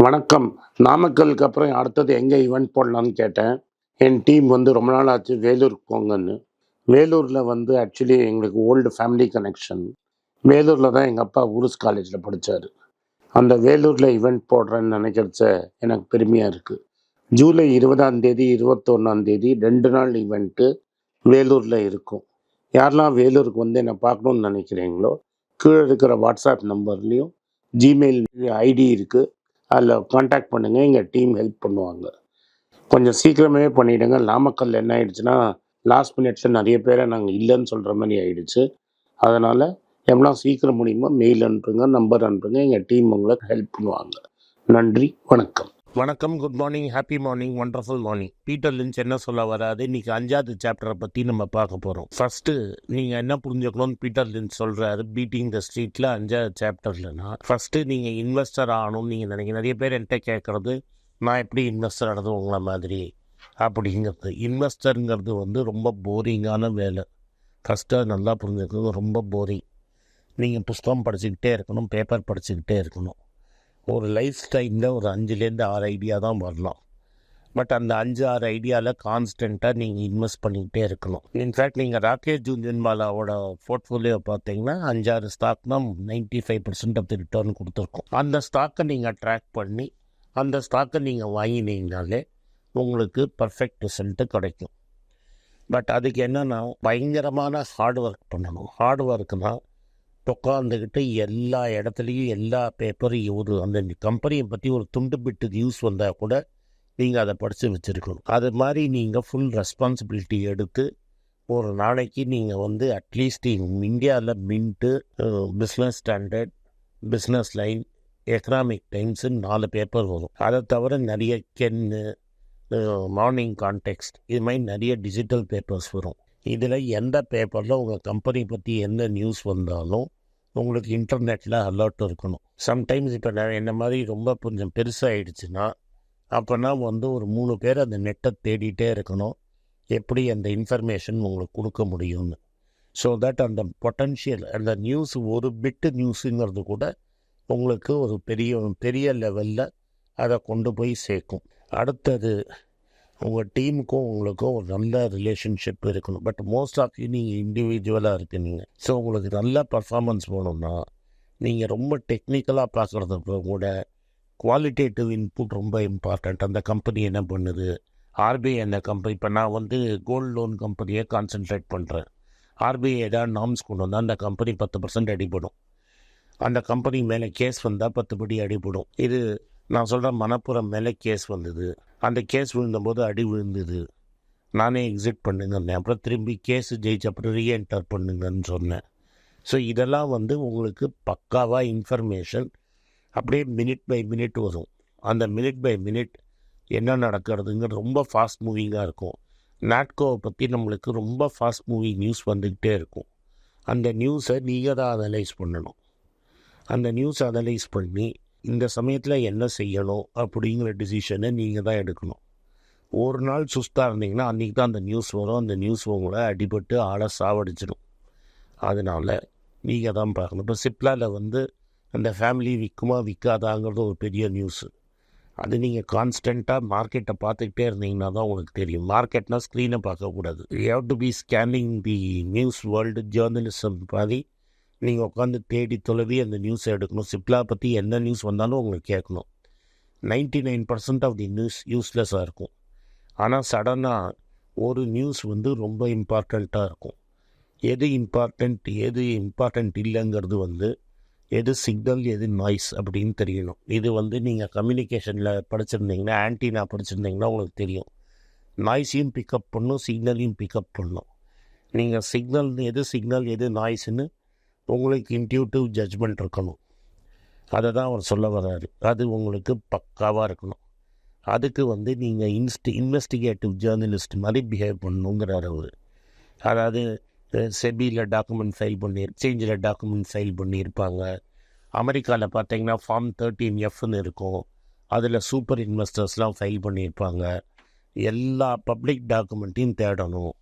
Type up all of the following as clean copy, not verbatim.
வணக்கம். நாமக்கலுக்கு அப்புறம் அடுத்தது எங்கே ஈவெண்ட் போடலான்னு கேட்டேன். என் டீம் வந்து ரொம்ப நாள் ஆச்சு வேலூருக்கு போங்கன்னு. வேலூரில் வந்து ஆக்சுவலி எங்களுக்கு ஓல்டு ஃபேமிலி கனெக்ஷன். வேலூரில் தான் எங்கள் அப்பா உருஸ் காலேஜில் படித்தார். அந்த வேலூரில் ஈவெண்ட் போடுறேன்னு நினைக்கிறச்ச எனக்கு பெருமையாக இருக்குது. ஜூலை 20 21 2 நாள் ஈவெண்ட்டு வேலூரில் இருக்கும். யாரெல்லாம் வேலூருக்கு வந்து என்னை பார்க்கணுன்னு நினைக்கிறீங்களோ கீழே இருக்கிற வாட்ஸ்அப் நம்பர்லேயும் ஜிமெயில் ஐடி இருக்குது, அதில் காண்டாக்ட் பண்ணுங்கள். எங்கள் டீம் ஹெல்ப் பண்ணுவாங்க. கொஞ்சம் சீக்கிரமே பண்ணிவிடுங்க. நாமக்கல் என்ன ஆயிடுச்சுன்னா லாஸ்ட் மினிட்ஸில் நிறைய பேரை நாங்கள் இல்லைன்னு சொல்கிற மாதிரி ஆயிடுச்சு. அதனால் எவ்வளோ சீக்கிரம் முடியுமோ மெயில் அனுப்புங்க, நம்பர் அனுப்புங்க. எங்கள் டீம் உங்களுக்கு ஹெல்ப் பண்ணுவாங்க. நன்றி, வணக்கம். வணக்கம், good morning, happy morning, wonderful morning. Peter Lynch என்ன சொல்ல வராது, இன்னைக்கு 5வது சாப்டரை பற்றி நம்ம பார்க்க போகிறோம். ஃபர்ஸ்ட்டு நீங்கள் என்ன புரிஞ்சுக்கணும்னு பீட்டர் லின்ச் சொல்கிறாரு பீட்டிங் த ஸ்ட்ரீட்டில் 5வது சாப்டர்லனா, ஃபஸ்ட்டு நீங்கள் இன்வெஸ்டர் ஆகணும்னு நீங்கள் நினைக்கிறீங்க. நிறைய பேர் என்கிட்ட கேட்குறது, நான் எப்படி இன்வெஸ்டர் ஆனது உங்களை மாதிரி அப்படிங்கிறது. இன்வெஸ்டருங்கிறது வந்து ரொம்ப போரிங்கான வேலை. ஃபஸ்ட்டு நல்லா புரிஞ்சுக்கிறது, ரொம்ப போரிங். நீங்கள் புஸ்தகம் படிச்சுக்கிட்டே இருக்கணும், பேப்பர் படிச்சுக்கிட்டே இருக்கணும். ஒரு லைஃப் ஸ்டைலில் ஒரு 5-6 ஐடியா தான் வரலாம். பட் அந்த 5-6 ஐடியாவில் கான்ஸ்டண்ட்டாக நீங்கள் இன்வெஸ்ட் பண்ணிக்கிட்டே இருக்கணும். இன்ஃபேக்ட் நீங்கள் ராகேஷ் ஜுன்ஜன்வாலாவோட போர்ட்ஃபோலியோ பார்த்தீங்கன்னா 5-6 ஸ்டாக் தான் 95% ஆஃப் தி ரிட்டர்ன் கொடுத்துருக்கோம். அந்த ஸ்டாக்கை நீங்கள் ட்ராக் பண்ணி அந்த ஸ்டாக்கை நீங்கள் வாங்கினீங்கனாலே உங்களுக்கு பர்ஃபெக்ட் ரிசல்ட்டு கிடைக்கும். பட் அதுக்கு என்னென்னா பயங்கரமான ஹார்ட் ஒர்க் பண்ணணும். ஹார்ட் ஒர்க்குனால் உட்காந்துக்கிட்டு எல்லா இடத்துலையும் எல்லா பேப்பரையும் அந்த கம்பெனியை பற்றி ஒரு துண்டு பிட்டு நியூஸ் வந்தால் கூட நீங்கள் அதை படித்து வச்சுருக்கணும். அது மாதிரி நீங்கள் ஃபுல் ரெஸ்பான்சிபிலிட்டி எடுத்து ஒரு நாளைக்கு நீங்கள் வந்து அட்லீஸ்ட் இந்தியாவில் mint, business standard, business line, economic times 4 paper வரும். அதை தவிர நிறைய கென்னு, மார்னிங் கான்டெக்ஸ்ட், இது மாதிரி நிறைய டிஜிட்டல் பேப்பர்ஸ் வரும். இதில் எந்த பேப்பரில் உங்கள் கம்பெனி பற்றி எந்த நியூஸ் வந்தாலும் உங்களுக்கு இன்டர்நெட்டில் அலர்ட் இருக்கணும். சம்டைம்ஸ் இப்போ என்ன மாதிரி ரொம்ப கொஞ்சம் பெருசாகிடுச்சுன்னா அப்போனா வந்து ஒரு 3 பேர் அந்த நெட்டை தேடிகிட்டே இருக்கணும், எப்படி அந்த இன்ஃபர்மேஷன் உங்களுக்கு கொடுக்க முடியும்னு. ஸோ தட் அந்த பொட்டன்ஷியல் அந்த நியூஸ், ஒரு பிட்டு நியூஸுங்கிறது கூட உங்களுக்கு ஒரு பெரிய லெவலில் அதை கொண்டு போய் சேர்க்கும். அடுத்தது உங்கள் டீமுக்கும் உங்களுக்கும் ஒரு நல்ல ரிலேஷன்ஷிப் இருக்கணும். பட் மோஸ்ட் ஆஃப் யூ நீங்கள் இண்டிவிஜுவலாக இருக்கீங்க. ஸோ உங்களுக்கு நல்ல பர்ஃபார்மன்ஸ் போகணுன்னா நீங்கள் ரொம்ப டெக்னிக்கலாக பார்க்குறதுக்கு கூட குவாலிட்டேட்டிவ் இன்புட் ரொம்ப இம்பார்ட்டண்ட். அந்த கம்பெனி என்ன பண்ணுது, ஆர்பிஐ என்ன கம்பெனி, இப்போ நான் வந்து கோல்டு லோன் கம்பெனியை கான்சென்ட்ரேட் பண்ணுறேன். ஆர்பிஐ ஏதாவது நார்ம்ஸ் கொண்டு வந்தால் அந்த கம்பெனி 10% அடிபடும். அந்த கம்பெனி மேலே கேஸ் வந்தால் 10 படி அடிபடும். இது நான் சொல்கிறேன், மணப்புறம் மேலே கேஸ் வந்தது, அந்த கேஸ் விழுந்தபோது அடி விழுந்தது, நானே எக்ஸிட் பண்ணுங்கன்னேன். அப்புறம் திரும்பி கேஸு ஜெயிச்சு அப்புறம் ரீஎன்டர் பண்ணுங்கன்னு சொன்னேன். ஸோ இதெல்லாம் வந்து உங்களுக்கு பக்காவாக இன்ஃபர்மேஷன் அப்படியே மினிட் பை மினிட் வரும். அந்த மினிட் பை மினிட் என்ன நடக்கிறதுங்கிறது ரொம்ப ஃபாஸ்ட் மூவிங்காக இருக்கும். நாட்கோவை பற்றி நம்மளுக்கு ரொம்ப ஃபாஸ்ட் மூவிங் நியூஸ் வந்துக்கிட்டே இருக்கும். அந்த நியூஸை நீங்கள் தான் அனலைஸ் பண்ணணும். அந்த நியூஸை அனலைஸ் பண்ணி இந்த சமயத்தில் என்ன செய்யணும் அப்படிங்கிற டிசிஷனை நீங்கள் தான் எடுக்கணும். ஒரு நாள் சுஸ்தாக இருந்தீங்கன்னா அன்றைக்கி தான் அந்த நியூஸ் வரும். அந்த நியூஸ் உங்களை அடிபட்டு ஆளை சாவடிச்சிடும். அதனால் நீங்கள் தான் பார்க்கணும். இப்போ சிப்லாவில் வந்து அந்த ஃபேமிலி விற்குமா விற்காதாங்கிறது ஒரு பெரிய நியூஸு. அது நீங்கள் கான்ஸ்டண்ட்டாக மார்க்கெட்டை பார்த்துக்கிட்டே இருந்தீங்கன்னா தான் உங்களுக்கு தெரியும். மார்க்கெட்னால் ஸ்க்ரீனை பார்க்கக்கூடாது. You have to be scanning the news world journalism மாதிரி நீங்கள் உட்காந்து தேடி தொலைவி அந்த நியூஸை எடுக்கணும். சிப்லா பற்றி என்ன நியூஸ் வந்தாலும் உங்களுக்கு கேட்கணும். 99% ஆஃப் தி நியூஸ் யூஸ்லெஸ்ஸாக இருக்கும். ஆனால் சடனாக ஒரு நியூஸ் வந்து ரொம்ப இம்பார்ட்டண்ட்டாக இருக்கும். எது இம்பார்ட்டண்ட் இல்லைங்கிறது வந்து எது சிக்னல் எது நாய்ஸ் அப்படின்னு தெரியணும். இது வந்து நீங்கள் கம்யூனிகேஷனில் படிச்சிருந்தீங்கன்னா, ஆன்டினா படிச்சிருந்தீங்கன்னா உங்களுக்கு தெரியும். நாய்ஸையும் பிக்கப் பண்ணணும், சிக்னலையும் பிக்கப் பண்ணணும். நீங்கள் சிக்னல் எது நாய்ஸ்ன்னு உங்களுக்கு இன்ட்யூட்டிவ் ஜட்ஜ்மெண்ட் இருக்கணும். அதை தான் அவர் சொல்ல வர்றாரு. அது உங்களுக்கு பக்காவாக இருக்கணும். அதுக்கு வந்து நீங்கள் இன்வெஸ்டிகேட்டிவ் ஜேர்னலிஸ்ட் மாதிரி பிஹேவ் பண்ணணுங்கிறார் அவர். அதாவது செபியில் டாக்குமெண்ட் ஃபைல் பண்ணி, எக்ஸ்சேஞ்சில் டாக்குமெண்ட் ஃபைல் பண்ணியிருப்பாங்க. அமெரிக்காவில் பார்த்தீங்கன்னா ஃபார்ம் 13Fன்னு இருக்கும். அதில் சூப்பர் இன்வெஸ்டர்ஸ்லாம் ஃபைல் பண்ணியிருப்பாங்க. எல்லா பப்ளிக் டாக்குமெண்ட்டையும் தேடணும்.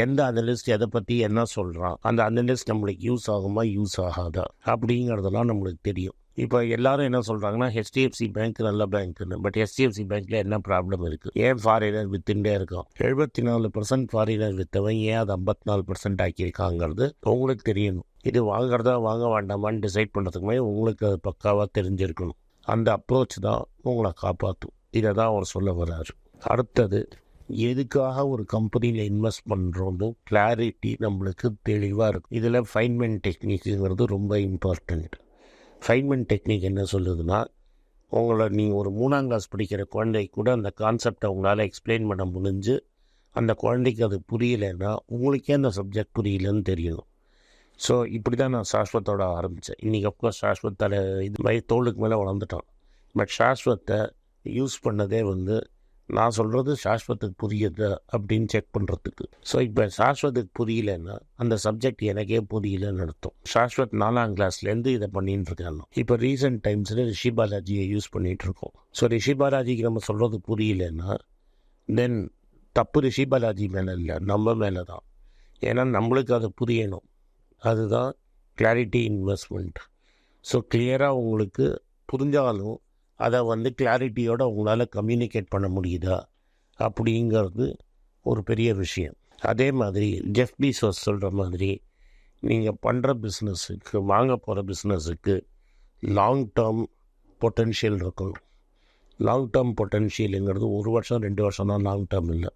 எந்த அனலிஸ்ட் எதை பற்றி என்ன சொல்கிறான், அந்த அனலிஸ்ட் நம்மளுக்கு யூஸ் ஆகுமா யூஸ் ஆகாதா அப்படிங்கிறதெல்லாம் நம்மளுக்கு தெரியும். இப்போ எல்லாரும் என்ன சொல்கிறாங்கன்னா ஹெச்டிஎஃப்சி பேங்க் நல்ல பேங்க்னு. பட் ஹெச்டிஎஃப்சி பேங்க்கில் என்ன ப்ராப்ளம் இருக்குது? ஏன் ஃபாரினர் வித்துட்டே இருக்கோம்? 74% ஃபாரினர் விற்றவன் ஏன் அது 54% ஆக்கியிருக்காங்கிறது உங்களுக்கு தெரியணும். இது வாங்குறதா வாங்க வேண்டாமான்னு டிசைட் பண்ணுறதுக்குமே உங்களுக்கு அது பக்காவாக தெரிஞ்சிருக்கணும். அந்த அப்ரோச் தான் உங்களை காப்பாற்றும். இதை தான் அவர் சொல்ல வர்றாரு. அடுத்தது, எதுக்காக ஒரு கம்பெனியில் இன்வெஸ்ட் பண்ணுறோன்னு கிளாரிட்டி நம்மளுக்கு தெளிவாக இருக்கும். இதில் ஃபைன்மெண்ட் டெக்னிக்குங்கிறது ரொம்ப இம்பார்ட்டண்ட். ஃபைன்மெண்ட் டெக்னிக் என்ன சொல்லுதுன்னா, நீங்கள் ஒரு 3ஆம் கிளாஸ் படிக்கிற குழந்தைக்கு கூட அந்த கான்செப்டை உங்களால் எக்ஸ்பிளைன் பண்ண முடிஞ்சு அந்த குழந்தைக்கு அது புரியலைன்னா உங்களுக்கே அந்த சப்ஜெக்ட் புரியலன்னு தெரியணும். ஸோ இப்படி தான் நான் சாஸ்வத்தோட ஆரம்பித்தேன். இன்றைக்கி அப்கோர்ஸ் சாஸ்வத்தால் இது தோளுக்கு மேலே வளர்ந்துட்டான். பட் சாஸ்வத்தை யூஸ் பண்ணதே நான் சொல்கிறது சாஸ்வத்துக்கு புரியுது அப்படின்னு செக் பண்ணுறதுக்கு. ஸோ இப்போ சாஸ்வத்துக்கு புரியலன்னா அந்த சப்ஜெக்ட் எனக்கே புரியலன்னு அர்த்தம். சாஸ்வத் 4ஆம் கிளாஸ்லேருந்து இதை பண்ணிட்டு இருக்காங்க. இப்போ ரீசெண்ட் டைம்ஸில் ரிஷி பாலாஜியை யூஸ் பண்ணிகிட்ருக்கோம். ஸோ ரிஷி பாலாஜிக்கு நம்ம சொல்கிறது புரியலன்னா தென் தப்பு ரிஷி பாலாஜி மேலே இல்லை, நம்ம மேலே தான். ஏன்னா நம்மளுக்கு அது புரியணும். அதுதான் கிளாரிட்டி இன்வெஸ்ட்மெண்ட். ஸோ கிளியராக உங்களுக்கு புரிஞ்சாலும் அதை கிளாரிட்டியோடு உங்களால் கம்யூனிகேட் பண்ண முடியுதா அப்படிங்கிறது ஒரு பெரிய விஷயம். அதே மாதிரி ஜெஃப் பீசோஸ் சொல்கிற மாதிரி நீங்கள் பண்ணுற பிஸ்னஸுக்கு, வாங்க போகிற பிஸ்னஸுக்கு லாங் டேர்ம் பொட்டென்ஷியல் இருக்கணும். லாங் டேர்ம் பொட்டென்ஷியலுங்கிறது 1 வருஷம் 2 வருஷம் தான் லாங் டேர்ம் இல்லை.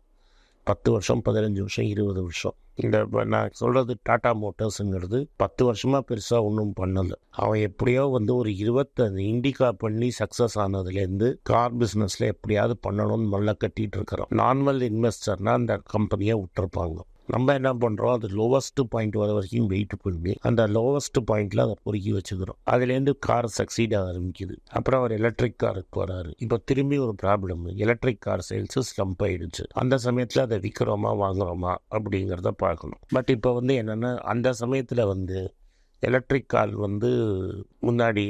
10 வருஷம் 15 வருஷம் 20 வருஷம். இந்த நான் சொல்கிறது டாட்டா மோட்டர்ஸுங்கிறது 10 வருஷமாக பெருசாக ஒன்றும் பண்ணலை. அவன் எப்படியோ ஒரு 25 இண்டிகா பண்ணி சக்ஸஸ் ஆனதுலேருந்து கார் பிஸ்னஸில் எப்படியாவது பண்ணணும்னு மல்ல கட்டிகிட்டு இருக்கிறோம். நார்மல் இன்வெஸ்டர்னால் அந்த கம்பெனியை விட்டுருப்பாங்க. நம்ம என்ன பண்ணுறோம், அது லோவஸ்ட் பாயிண்ட் வர வரைக்கும் வெயிட் பண்ணி அந்த லோவஸ்ட் பாயிண்டில் அதை பொறுக்கி வச்சுக்கிறோம். அதுலேருந்து கார் சக்சீட் ஆரம்பிக்குது. அப்புறம் அவர் எலக்ட்ரிக் காருக்கு வராரு. இப்போ திரும்பி ஒரு problem, electric car sales slump ஆகிடுச்சு. அந்த சமயத்தில் அதை விற்கிறோமா வாங்குகிறோமா அப்படிங்கிறத பார்க்கணும். பட் இப்போ என்னென்னா, அந்த சமயத்தில் எலக்ட்ரிக் கார் முன்னாடி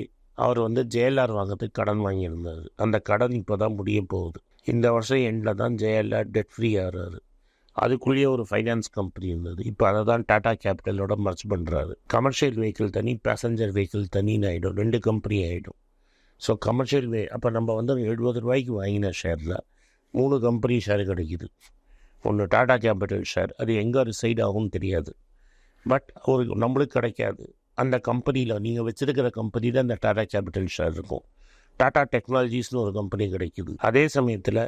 அவர் ஜேஎல்ஆர் வாங்கிறதுக்கு கடன் வாங்கியிருந்தார். அந்த கடன் இப்போ தான் முடிய போகுது. இந்த வருஷம் எண்டில் தான் ஜேஎல்ஆர் டெட் ஃப்ரீ ஆகிறாரு. அதுக்குள்ளேயே ஒரு ஃபைனான்ஸ் கம்பெனி இருந்தது. இப்போ அதை தான் டாடா கேபிட்டலோட மர்ச் பண்ணுறாரு. கமர்ஷியல் வெஹிக்கிள் தனி, பேசஞ்சர் வெஹிக்கிள் தனின்னு ஆகிடும். 2 கம்பெனி ஆகிடும். ஸோ கமர்ஷியல் அப்போ நம்ம 70 ரூபாய்க்கு வாங்கின ஷேரில் 3 கம்பெனி ஷேர் கிடைக்குது. ஒன்று டாடா கேபிட்டல் ஷேர், அது எங்கே ரிசைட் ஆகும்னு தெரியாது. பட் நம்மளுக்கு கிடைக்காது. அந்த கம்பெனியில் நீங்கள் வச்சுருக்கிற கம்பெனியில் அந்த டாடா கேபிட்டல் ஷேர் இருக்கும். டாடா டெக்னாலஜிஸ்னு ஒரு கம்பெனி கிடைக்குது. அதே சமயத்தில்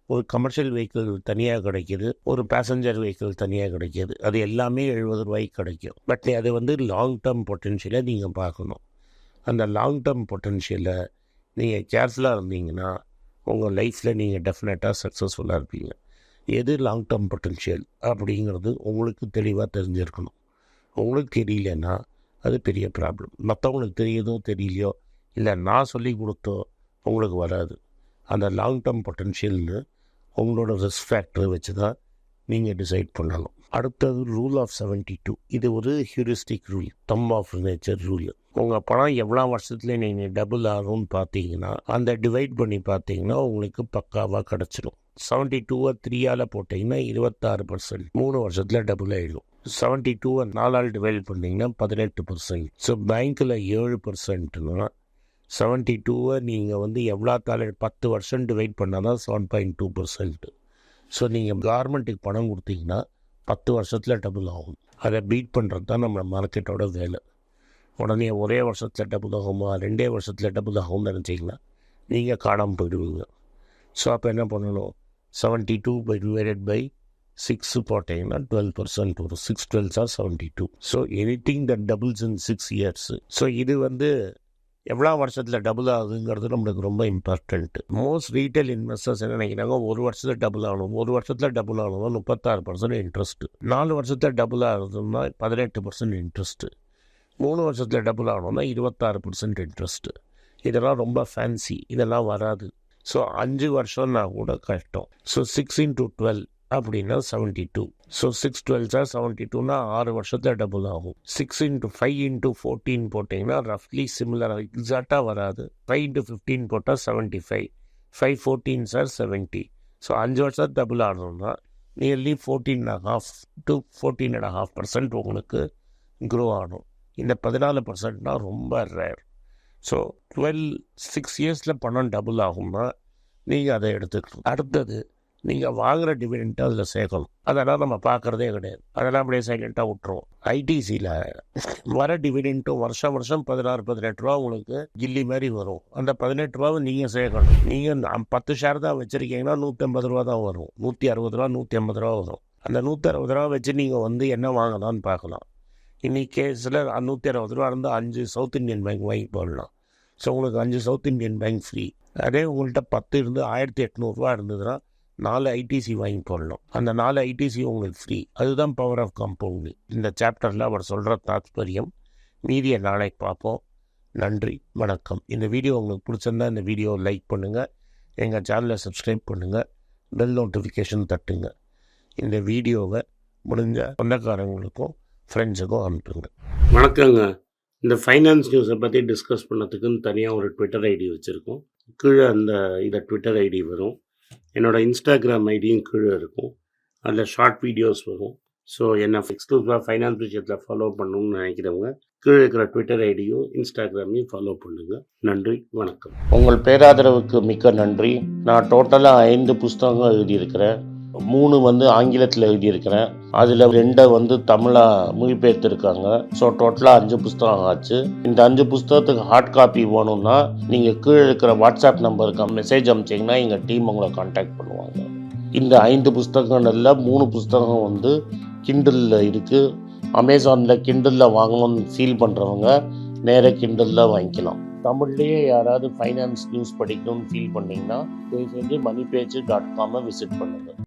ஒரு கமர்ஷியல் வெஹிக்கிள் தனியாக கிடைக்கிது, ஒரு பேசஞ்சர் வெஹிக்கிள் தனியாக கிடைக்கிது. அது எல்லாமே 70 ரூபாய்க்கு கிடைக்கும். பட் அது லாங் டேர்ம் பொட்டென்ஷியலை நீங்கள் பார்க்கணும். அந்த லாங் டேர்ம் பொட்டென்ஷியலை நீங்கள் கேர்ஃபுல்லாக இருந்தீங்கன்னா உங்கள் லைஃப்பில் நீங்கள் டெஃபினட்டாக சக்ஸஸ்ஃபுல்லாக இருப்பீங்க. எது லாங் டேர்ம் பொட்டென்ஷியல் அப்படிங்கிறது உங்களுக்கு தெளிவாக தெரிஞ்சிருக்கணும். உங்களுக்கு தெரியலன்னா அது பெரிய ப்ராப்ளம். மற்றவங்களுக்கு தெரியுதோ தெரியலையோ, இல்லை நான் சொல்லி கொடுத்தோ உங்களுக்கு வராது. அந்த லாங் டேர்ம் பொட்டென்ஷியல்னு உங்களோட ரிஸ்க் ஃபேக்டரை வச்சு தான் நீங்கள் டிசைட் பண்ணணும். அடுத்தது ரூல் ஆஃப் 72. இது ஒரு heuristic rule, thumb of nature rule. உங்கள் பணம் எவ்வளோ வருஷத்துல நீங்கள் டபுள் ஆகும்னு பார்த்தீங்கன்னா அந்த டிவைட் பண்ணி பார்த்தீங்கன்னா உங்களுக்கு பக்காவாக கிடச்சிடும். 72 3ஆல் போட்டிங்கன்னா 26%, 3 வருஷத்தில் டபுள் ஆகிடும். 72 4ஆல் டிவைட் பண்ணிங்கன்னா 18%. ஸோ பேங்க்கில் 7%னா 72 நீங்கள் எவ்வளோ 10 வருஷம் டிவைட் பண்ணால் தான் 7.2%. ஸோ நீங்கள் கவர்மெண்ட்டுக்கு பணம் கொடுத்தீங்கன்னா 10 வருஷத்தில் டபுள் ஆகும். அதை பீட் பண்ணுறது தான் நம்ம மார்க்கெட்டோட வேலை. உடனே ஒரே வருஷத்தில் டபுள் ஆகுமா, 2 வருஷத்தில் டபுள் ஆகும்னு நினச்சிங்கன்னா நீங்கள் காணாமல் போயிடுவீங்க. ஸோ அப்போ என்ன பண்ணணும், 72/6 போட்டிங்கன்னா 12% வரும். 6 12s are 72. So anything that doubles in 6 years. So இது எவ்வளோ வருஷத்தில் டபுள் ஆகுதுங்கிறது நம்மளுக்கு ரொம்ப இம்பார்ட்டண்ட்டு. மோஸ்ட் ரீட்டைல் இன்வெஸ்டர்ஸ் என்ன நினைக்கிறாங்க, 1 வருஷத்தில் டபுள் ஆகணும், 1 வருஷத்தில் டபுள் ஆகணும்னா 36% இன்ட்ரெஸ்ட்டு, 4 வருஷத்தில் டபுள் ஆகுதுன்னா 18% இன்ட்ரெஸ்ட்டு, 3 வருஷத்தில் டபுள் ஆகணும்னா 26% இன்ட்ரெஸ்ட்டு. இதெல்லாம் ரொம்ப ஃபேன்சி, இதெல்லாம் வராது. ஸோ 5 வருஷம்னா கூட கஷ்டம். ஸோ 6 × 12 அப்படின்னா 72. ஸோ 6 12s are 72னா 6 வருஷத்தில் டபுள் ஆகும். 6 × 5 × 14 போட்டிங்கன்னா ரஃப்லி சிமிலராக எக்ஸாக்டாக வராது. 5 × 15 போட்டால் 75. 5 14s are 70. ஸோ 5 வருஷம் டபுள் ஆகணும்னா நியர்லி 14.5 to 14.5% உங்களுக்கு க்ரோ ஆகும். இந்த 14%னா ரொம்ப ரேர். ஸோ 6 இயர்ஸில் பணம் டபுள் ஆகும்னா நீங்கள் அதை எடுத்துக்கணும். அடுத்தது நீங்கள் வாங்குகிற டிவிடெண்ட்டை அதில் சேர்க்கணும். அதெல்லாம் நம்ம பார்க்குறதே கிடையாது. அதெல்லாம் அப்படியே சைலண்ட்டாக விட்டுருவோம். ஐடிசியில் வர டிவிடெண்ட்டும் வருஷம் 16-18 ரூபா உங்களுக்கு கில்லி மாதிரி வரும். அந்த 18 ரூபாவை நீங்கள் சேர்க்கணும். நீங்கள் 10 ஷேர் தான் வச்சுருக்கீங்கன்னா 150 ரூபா தான் வரும். 160 ரூபா 150 ரூபா வரும். அந்த 160 ரூபா வச்சு நீங்கள் என்ன வாங்கலாம்னு பார்க்கலாம். இன்னைக்கு கேஸில் 160 ரூபா இருந்து 5 சவுத் இந்தியன் பேங்க் வாங்கி போடலாம். ஸோ உங்களுக்கு 5 சவுத் இந்தியன் பேங்க் ஃப்ரீ. அதே உங்கள்கிட்ட 10 இருந்து 1800 ரூபா இருந்ததுன்னா 4 ஐடிசி வாங்கி போடலாம். அந்த 4 ஐடிசி உங்களுக்கு ஃப்ரீ. அதுதான் பவர் ஆஃப் கம்பவுண்டிங். இந்த சாப்டரில் அவர் சொல்கிற தாத்பரியம். மீதியை நாளைக்கு பார்ப்போம். நன்றி, வணக்கம். இந்த வீடியோ உங்களுக்கு பிடிச்சிருந்தா இந்த வீடியோவை லைக் பண்ணுங்கள், எங்கள் சேனலை சப்ஸ்கிரைப் பண்ணுங்கள், பெல் நோட்டிஃபிகேஷன் தட்டுங்க. இந்த வீடியோவை முடிஞ்ச சொந்தக்காரங்களுக்கும் ஃப்ரெண்ட்ஸுக்கும் அனுப்புங்க. வணக்கங்க. இந்த ஃபைனான்ஸ் நியூஸை பற்றி டிஸ்கஸ் பண்ணதுக்குன்னு தனியாக ஒரு ட்விட்டர் ஐடி வச்சுருக்கோம். கீழே இந்த ட்விட்டர் ஐடி வரும். என்னோடய இன்ஸ்டாகிராம் ஐடியும் கீழே இருக்கும். அதில் ஷார்ட் வீடியோஸ் வரும். ஸோ என்னை எக்ஸ்க்ளூசிவாக ஃபைனான்ஸ் விஷயத்தில் ஃபாலோ பண்ணணும்னு நினைக்கிறவங்க கீழே இருக்கிற ட்விட்டர் ஐடியும் இன்ஸ்டாகிராமையும் ஃபாலோ பண்ணுங்கள். நன்றி, வணக்கம். உங்கள் பேராதரவுக்கு மிக்க நன்றி. நான் டோட்டலாக 5 புஸ்தகங்கள் எழுதியிருக்கிறேன். 3 ஆங்கிலத்தில் எழுதியிருக்கிறேன். அதில் 2 தமிழாக மொழிபெயர்த்துருக்காங்க. ஸோ டோட்டலாக 5 புஸ்தகம் ஆச்சு. இந்த 5 புஸ்தகத்துக்கு ஹார்ட் காப்பி வேணும்னா நீங்கள் கீழே இருக்கிற வாட்ஸ்அப் நம்பருக்கு மெசேஜ் அனுப்பிச்சிங்கன்னா எங்கள் டீம் உங்களை கான்டாக்ட் பண்ணுவாங்க. இந்த 5 புஸ்தகங்களில் 3 புஸ்தகம் கிண்டலில் இருக்குது. அமேசானில் கிண்டலில் வாங்கணும்னு ஃபீல் பண்ணுறவங்க நேராக கிண்டலில் வாங்கிக்கலாம். தமிழ்லேயே யாராவது ஃபைனான்ஸ் நியூஸ் படிக்கணும்னு ஃபீல் பண்ணிங்கன்னா தயவுசெஞ்சு moneypage.com விசிட் பண்ணுங்கள்.